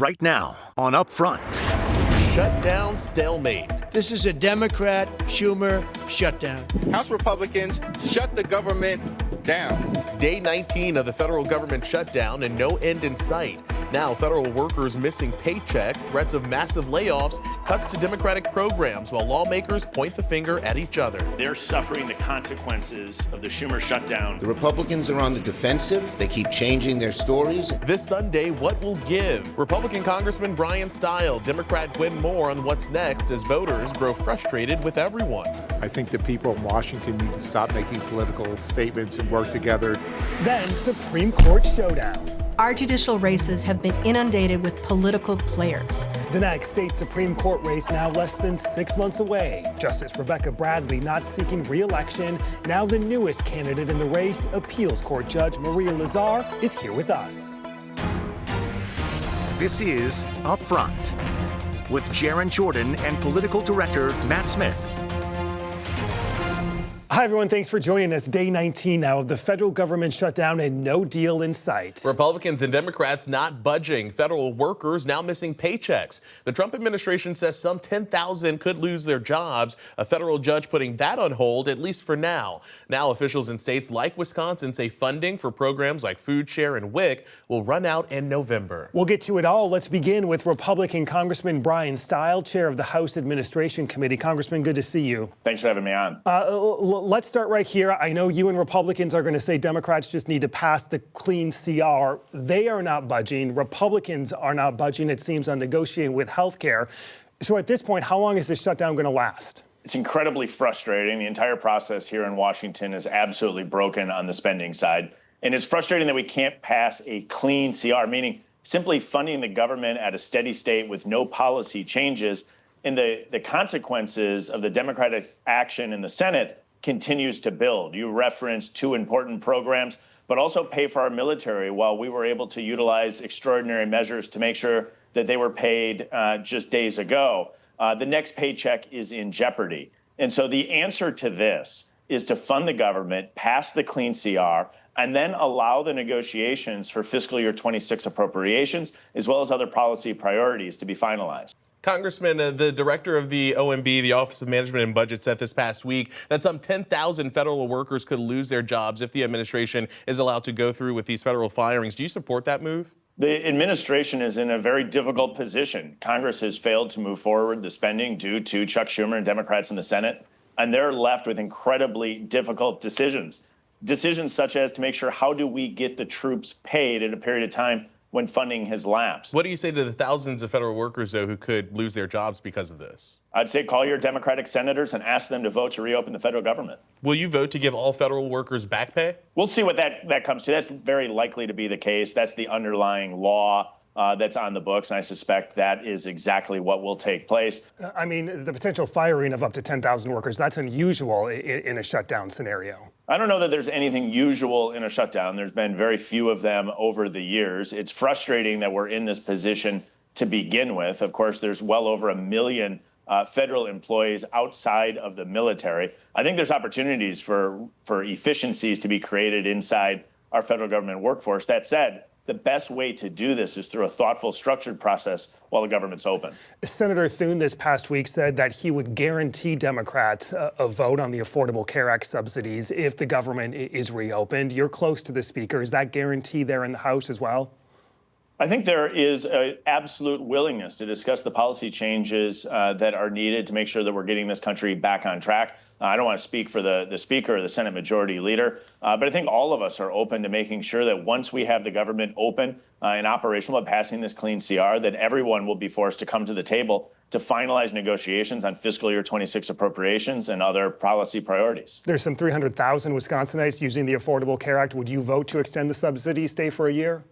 right now on Upfront. Shutdown stalemate. This is a Democrat Schumer shutdown. House Republicans shut the government down. Day 19 of the federal government shutdown and no end in sight. Now federal workers missing paychecks, threats of massive layoffs, cuts to Democratic programs while lawmakers point the finger at each other. They're suffering the consequences of the Schumer shutdown. The Republicans are on the defensive. They keep changing their stories. This Sunday, what will give? Republican Congressman Bryan Steil, Democrat Gwen Moore on what's next as voters grow frustrated with everyone. I think the people in Washington need to stop making political statements and work together. Then Supreme Court showdown. Our judicial races have been inundated with political players. The next state Supreme Court race now less than 6 months away. Justice Rebecca Bradley not seeking re-election. Now the newest candidate in the race, appeals court judge Maria Lazar, is here with us. This is Upfront with Jaron Jordan and political director Matt Smith. Hi, everyone. Thanks for joining us. Day 19 now of the federal government shutdown and no deal in sight. Republicans and Democrats not budging. Federal workers now missing paychecks. The Trump administration says some 10,000 could lose their jobs. A federal judge putting that on hold, at least for now. Now officials in states like Wisconsin say funding for programs like Food Share and WIC will run out in November. We'll get to it all. Let's begin with Republican Congressman Bryan Steil, chair of the House Administration Committee. Congressman, good to see you. Thanks for having me on. Let's start right here. I know you and Republicans are going to say Democrats just need to pass the clean CR. They are not budging. Republicans are not budging, it seems, on negotiating with health care. So at this point, how long is this shutdown going to last? It's incredibly frustrating. The entire process here in Washington is absolutely broken on the spending side. And it's frustrating that we can't pass a clean CR, meaning simply funding the government at a steady state with no policy changes. And the consequences of the Democratic action in the Senate continues to build. You referenced two important programs, but also pay for our military while we were able to utilize extraordinary measures to make sure that they were paid just days ago. The next paycheck is in jeopardy. And so the answer to this is to fund the government, pass the clean CR, and then allow the negotiations for fiscal year 26 appropriations, as well as other policy priorities to be finalized. Congressman, the director of the OMB, the Office of Management and Budget, said this past week that some 10,000 federal workers could lose their jobs if the administration is allowed to go through with these federal firings. Do you support that move? The administration is in a very difficult position. Congress has failed to move forward the spending due to Chuck Schumer and Democrats in the Senate, and they're left with incredibly difficult decisions. Decisions such as to make sure how do we get the troops paid at a period of time when funding has lapsed. What do you say to the thousands of federal workers, though, who could lose their jobs because of this? I'd say call your Democratic senators and ask them to vote to reopen the federal government. Will you vote to give all federal workers back pay? We'll see what that comes to. That's very likely to be the case. That's the underlying law that's on the books, and I suspect that is exactly what will take place. I mean, the potential firing of up to 10,000 workers, that's unusual in a shutdown scenario. I don't know that there's anything usual in a shutdown. There's been very few of them over the years. It's frustrating that we're in this position to begin with. Of course, there's well over 1 million federal employees outside of the military. I think there's opportunities for efficiencies to be created inside our federal government workforce. That said, the best way to do this is through a thoughtful, structured process while the government's open. Senator Thune this past week said that he would guarantee Democrats a vote on the Affordable Care Act subsidies if the government is reopened. You're close to the Speaker. Is that guarantee there in the House as well? I think there is an absolute willingness to discuss the policy changes that are needed to make sure that we're getting this country back on track. I don't want to speak for the Speaker or the Senate Majority Leader, but I think all of us are open to making sure that once we have the government open and operational by passing this clean CR, that everyone will be forced to come to the table to finalize negotiations on fiscal year 26 appropriations and other policy priorities. There's some 300,000 Wisconsinites using the Affordable Care Act. Would you vote to extend the subsidy, stay for a year?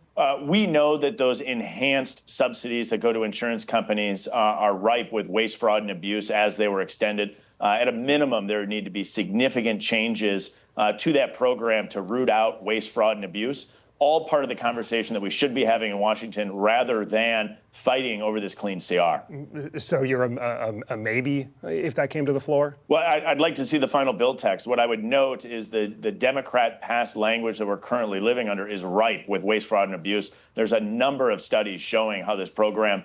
We know that those enhanced subsidies that go to insurance companies are ripe with waste, fraud, and abuse as they were extended. At a minimum, there need to be significant changes to that program to root out waste, fraud, and abuse. all part of the conversation that we should be having in Washington rather than fighting over this clean CR. So you're a maybe if that came to the floor? Well, I'd like to see the final bill text. What I would note is the Democrat-passed language that we're currently living under is ripe with waste, fraud, and abuse. There's a number of studies showing how this program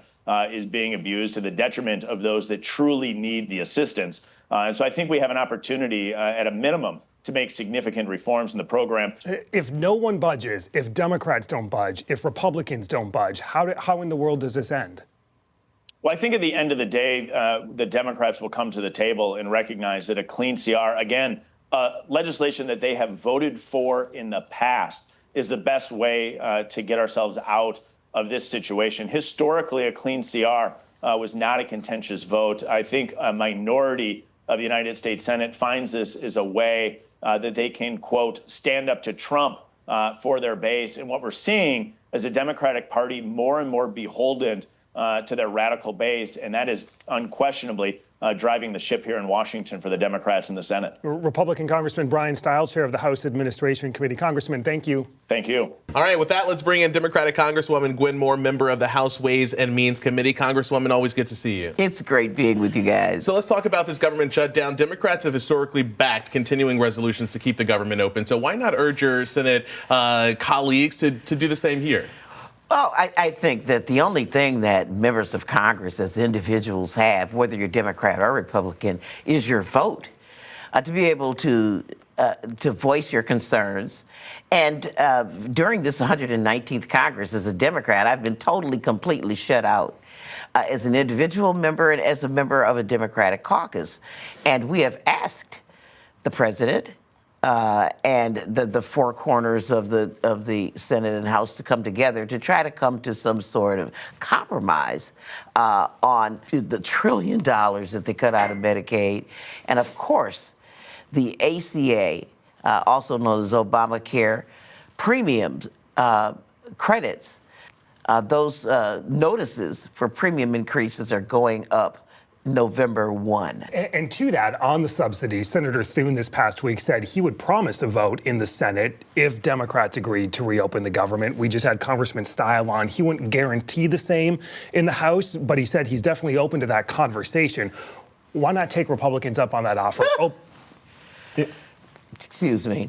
is being abused to the detriment of those that truly need the assistance. And so I think we have an opportunity, at a minimum, to make significant reforms in the program. If no one budges, if Democrats don't budge, if Republicans don't budge, how in the world does this end? Well, I think at the end of the day, the Democrats will come to the table and recognize that a clean CR, again, legislation that they have voted for in the past, is the best way to get ourselves out of this situation. Historically, a clean CR was not a contentious vote. I think a minority of the United States Senate finds this as a way that they can, quote, stand up to Trump for their base. And what we're seeing is a Democratic Party more and more beholden to their radical base, and that is unquestionably driving the ship here in Washington for the Democrats in the Senate. Republican Congressman Bryan Steil, chair of the House Administration Committee. Congressman, thank you. Thank you. All right, with that, let's bring in Democratic Congresswoman Gwen Moore, member of the House Ways and Means Committee. Congresswoman, always good to see you. It's great being with you guys. So let's talk about this government shutdown. Democrats have historically backed continuing resolutions to keep the government open. So why not urge your Senate colleagues to do the same here? Well, I think that the only thing that members of Congress as individuals have, whether you're Democrat or Republican, is your vote to be able to voice your concerns. And during this 119th Congress, as a Democrat, I've been totally, completely shut out as an individual member and as a member of a Democratic caucus. And we have asked the president and the four corners of the Senate and House to come together to try to come to some sort of compromise on the $1 trillion that they cut out of Medicaid, and of course the ACA, also known as Obamacare, premiums, credits. Those notices for premium increases are going up November 1. And to that, on the subsidies, Senator Thune this past week said he would promise a vote in the Senate if Democrats agreed to reopen the government. We just had Congressman Steil on. He wouldn't guarantee the same in the House, but he said he's definitely open to that conversation. Why not take Republicans up on that offer? Excuse me.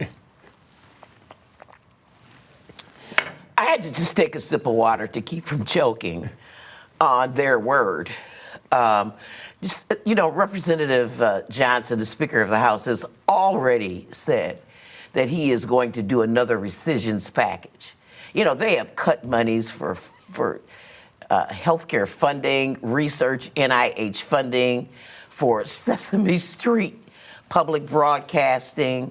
I had to just take a sip of water to keep from choking on their word. Representative Johnson, the Speaker of the House, has already said that he is going to do another rescissions package. They have cut monies for healthcare funding, research, NIH funding, for Sesame Street public broadcasting.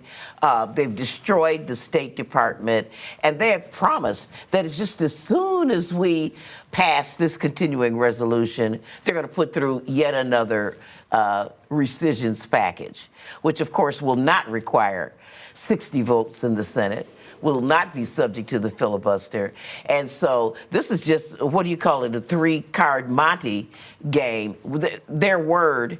They've destroyed the State Department, and they have promised that it's just as soon as we pass this continuing resolution, they're going to put through yet another rescissions package, which of course will not require 60 votes in the Senate, will not be subject to the filibuster. And so this is just, what do you call it, a three-card Monte game. Their word,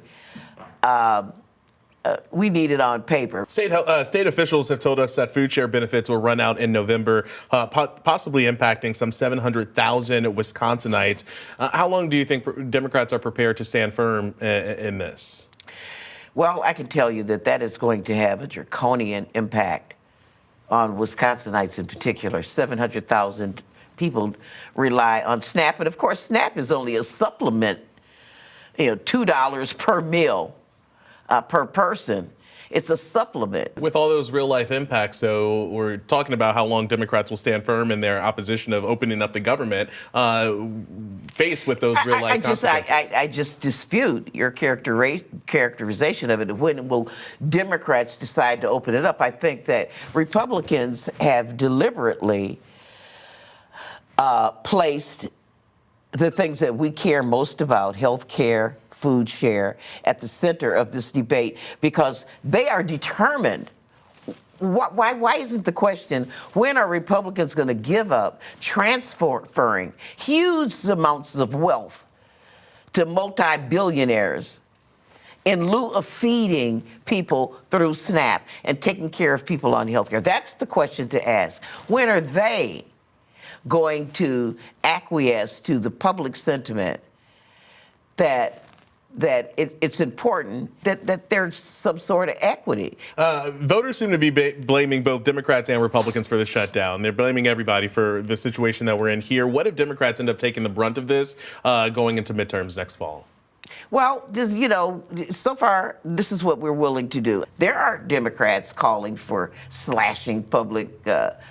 we need it on paper. State officials have told us that food share benefits will run out in November, possibly impacting some 700,000 Wisconsinites. How long do you think Democrats are prepared to stand firm in this? Well, I can tell you that is going to have a draconian impact on Wisconsinites in particular. 700,000 people rely on SNAP, and of course, SNAP is only a supplement, $2 per meal. Per person. It's a supplement. With all those real-life impacts, so we're talking about how long Democrats will stand firm in their opposition of opening up the government, faced with those real-life consequences. I just dispute your characterization of it. When will Democrats decide to open it up? I think that Republicans have deliberately placed the things that we care most about, health care, food share, at the center of this debate, because they are determined. Why isn't the question, when are Republicans going to give up transferring huge amounts of wealth to multi-billionaires in lieu of feeding people through SNAP and taking care of people on health care? That's the question to ask. When are they going to acquiesce to the public sentiment that it's important that there's some sort of equity? Voters seem to be blaming both Democrats and Republicans for the shutdown. They're blaming everybody for the situation that we're in here. What if Democrats end up taking the brunt of this going into midterms next fall? Well, just, so far, this is what we're willing to do. There are Democrats calling for slashing public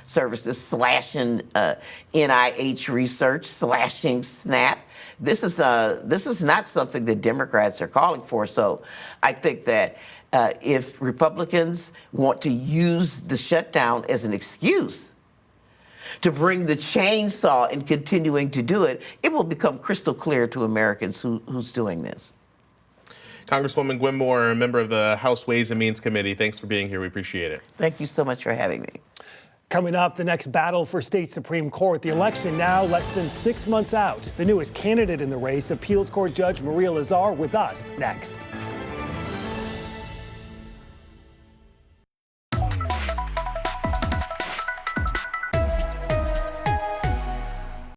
services, slashing NIH research, slashing SNAP. This is not something that Democrats are calling for. So I think that if Republicans want to use the shutdown as an excuse to bring the chainsaw and continuing to do it, it will become crystal clear to Americans who's doing this. Congresswoman Gwen Moore, a member of the House Ways and Means Committee, thanks for being here. We appreciate it. Thank you so much for having me. Coming up, the next battle for state Supreme Court. The election now less than 6 months out. The newest candidate in the race, Appeals Court Judge Maria Lazar, with us next.